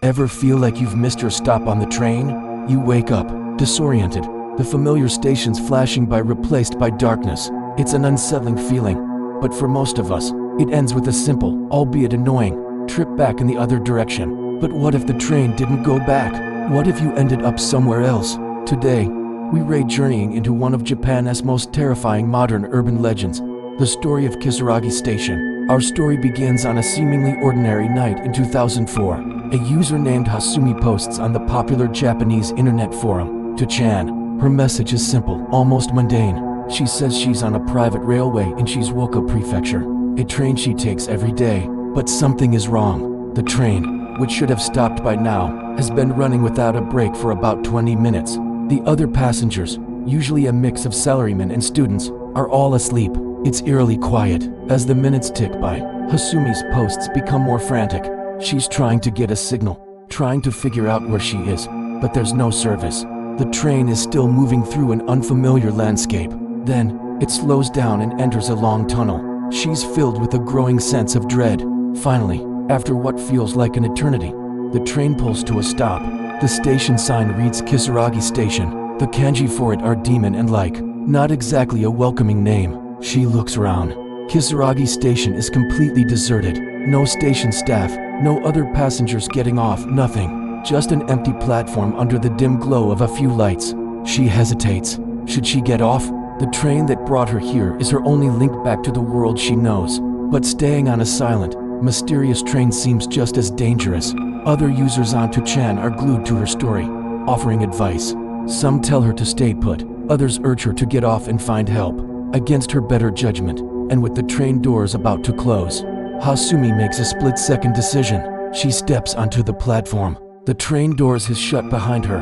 Ever feel like you've missed your stop on the train? You wake up, disoriented, the familiar stations flashing by replaced by darkness. It's an unsettling feeling, but for most of us, it ends with a simple, albeit annoying, trip back in the other direction. But what if the train didn't go back? What if you ended up somewhere else? Today, we raid journeying into one of Japan's most terrifying modern urban legends, the story of Kisaragi Station. Our story begins on a seemingly ordinary night in 2004. A user named Hasumi posts on the popular Japanese internet forum, 2chan. Her message is simple, almost mundane. She says she's on a private railway in Shizuoka Prefecture, a train she takes every day. But something is wrong. The train, which should have stopped by now, has been running without a break for about 20 minutes. The other passengers, usually a mix of salarymen and students, are all asleep. It's eerily quiet. As the minutes tick by, Hasumi's posts become more frantic. She's trying to get a signal, trying to figure out where she is, but there's no service. The train is still moving through an unfamiliar landscape. Then, it slows down and enters a long tunnel. She's filled with a growing sense of dread. Finally, after what feels like an eternity, the train pulls to a stop. The station sign reads Kisaragi Station. The kanji for it are demon and like. Not exactly a welcoming name. She looks around. Kisaragi Station is completely deserted. No station staff, no other passengers getting off, nothing. Just an empty platform under the dim glow of a few lights. She hesitates. Should she get off? The train that brought her here is her only link back to the world she knows. But staying on a silent, mysterious train seems just as dangerous. Other users on 2chan are glued to her story, offering advice. Some tell her to stay put, others urge her to get off and find help. Against her better judgment, and with the train doors about to close, Hasumi makes a split-second decision. She steps onto the platform. The train doors is shut behind her,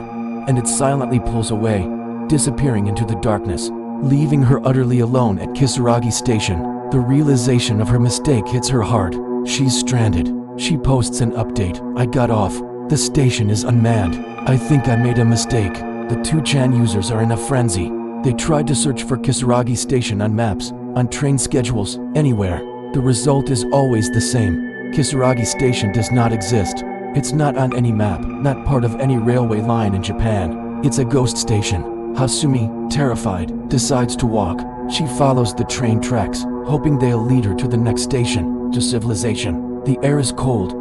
and it silently pulls away, disappearing into the darkness, leaving her utterly alone at Kisaragi Station. The realization of her mistake hits her hard. She's stranded. She posts an update. I got off. The station is unmanned. I think I made a mistake. The 2chan users are in a frenzy. They tried to search for Kisaragi Station on maps, on train schedules, anywhere. The result is always the same. Kisaragi Station does not exist. It's not on any map, not part of any railway line in Japan. It's a ghost station. Hasumi, terrified, decides to walk. She follows the train tracks, hoping they'll lead her to the next station, to civilization. The air is cold,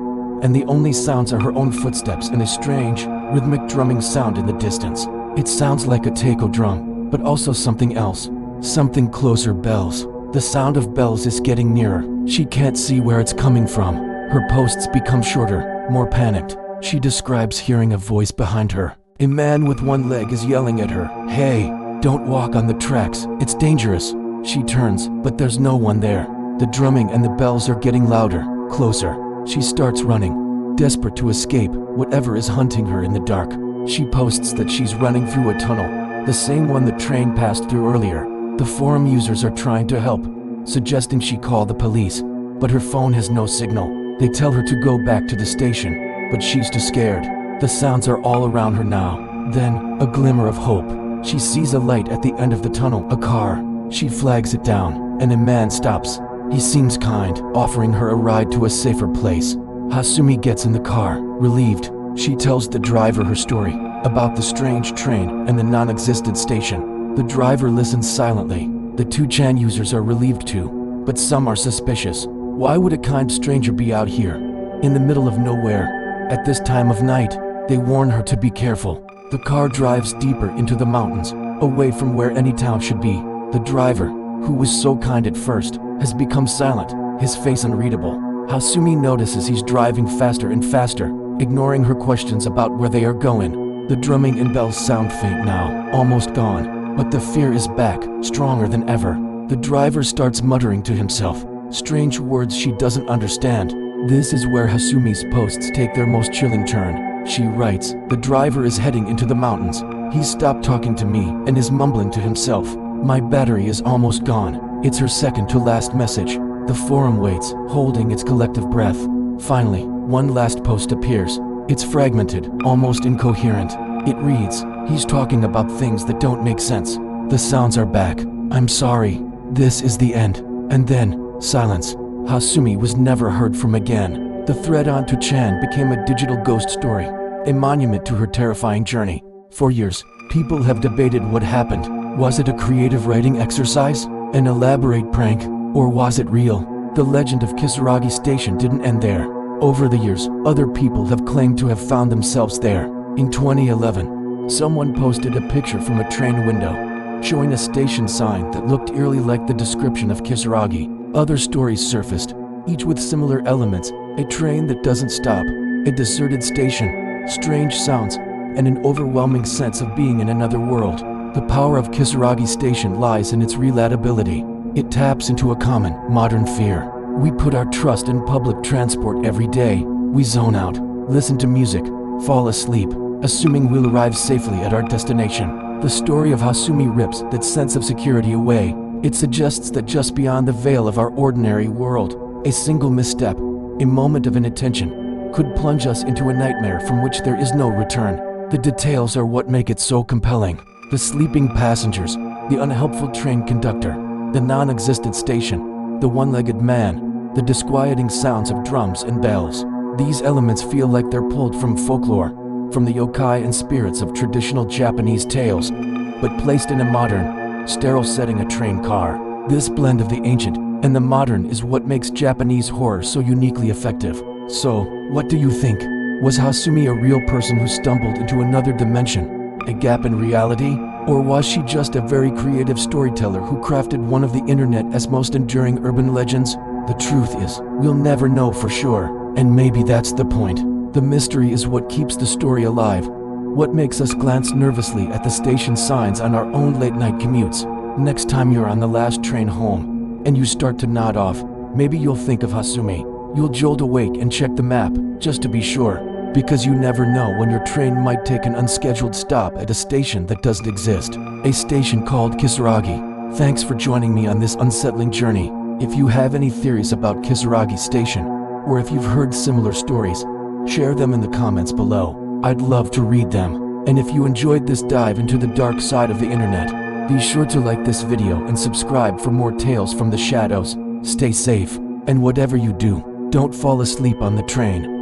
and the only sounds are her own footsteps and a strange, rhythmic drumming sound in the distance. It sounds like a taiko drum, but also something else. Something closer, bells. The sound of bells is getting nearer. She can't see where it's coming from. Her posts become shorter, more panicked. She describes hearing a voice behind her. A man with one leg is yelling at her. Hey, don't walk on the tracks. It's dangerous. She turns, but there's no one there. The drumming and the bells are getting louder, closer. She starts running, desperate to escape whatever is hunting her in the dark. She posts that she's running through a tunnel, the same one the train passed through earlier. The forum users are trying to help, suggesting she call the police, but her phone has no signal. They tell her to go back to the station, but she's too scared. The sounds are all around her now. Then, a glimmer of hope. She sees a light at the end of the tunnel, a car. She flags it down, and a man stops. He seems kind, offering her a ride to a safer place. Hasumi gets in the car, relieved. She tells the driver her story, about the strange train and the non-existent station. The driver listens silently. The 2chan users are relieved too, but some are suspicious. Why would a kind stranger be out here, in the middle of nowhere, at this time of night? They warn her to be careful. The car drives deeper into the mountains, away from where any town should be. The driver, who was so kind at first, has become silent, his face unreadable. Hasumi notices he's driving faster and faster, ignoring her questions about where they are going. The drumming and bells sound faint now, almost gone, but the fear is back, stronger than ever. The driver starts muttering to himself, strange words she doesn't understand. This is where Hasumi's posts take their most chilling turn. She writes, the driver is heading into the mountains. He stopped talking to me and is mumbling to himself. My battery is almost gone. It's her second to last message. The forum waits, holding its collective breath. Finally, one last post appears. It's fragmented, almost incoherent. It reads, he's talking about things that don't make sense. The sounds are back. I'm sorry. This is the end. And then, silence. Hasumi was never heard from again. The thread onto Chan became a digital ghost story, a monument to her terrifying journey. For years, people have debated what happened. Was it a creative writing exercise, an elaborate prank, or was it real? The legend of Kisaragi Station didn't end there. Over the years, other people have claimed to have found themselves there. In 2011, someone posted a picture from a train window, showing a station sign that looked eerily like the description of Kisaragi. Other stories surfaced, each with similar elements: a train that doesn't stop, a deserted station, strange sounds, and an overwhelming sense of being in another world. The power of Kisaragi Station lies in its relatability. It taps into a common, modern fear. We put our trust in public transport every day. We zone out, listen to music, fall asleep, assuming we'll arrive safely at our destination. The story of Hasumi rips that sense of security away. It suggests that just beyond the veil of our ordinary world, a single misstep, a moment of inattention, could plunge us into a nightmare from which there is no return. The details are what make it so compelling. The sleeping passengers, the unhelpful train conductor, the non-existent station, the one-legged man, the disquieting sounds of drums and bells. These elements feel like they're pulled from folklore, from the yokai and spirits of traditional Japanese tales, but placed in a modern, sterile setting, a train car. This blend of the ancient and the modern is what makes Japanese horror so uniquely effective. So, what do you think? Was Hasumi a real person who stumbled into another dimension, a gap in reality? Or was she just a very creative storyteller who crafted one of the internet's most enduring urban legends? The truth is, we'll never know for sure, and maybe that's the point. The mystery is what keeps the story alive, what makes us glance nervously at the station signs on our own late-night commutes. Next time you're on the last train home, and you start to nod off, maybe you'll think of Hasumi. You'll jolt awake and check the map, just to be sure. Because you never know when your train might take an unscheduled stop at a station that doesn't exist. A station called Kisaragi. Thanks for joining me on this unsettling journey. If you have any theories about Kisaragi Station, or if you've heard similar stories, share them in the comments below. I'd love to read them. And if you enjoyed this dive into the dark side of the internet, be sure to like this video and subscribe for more tales from the shadows. Stay safe, and whatever you do, don't fall asleep on the train.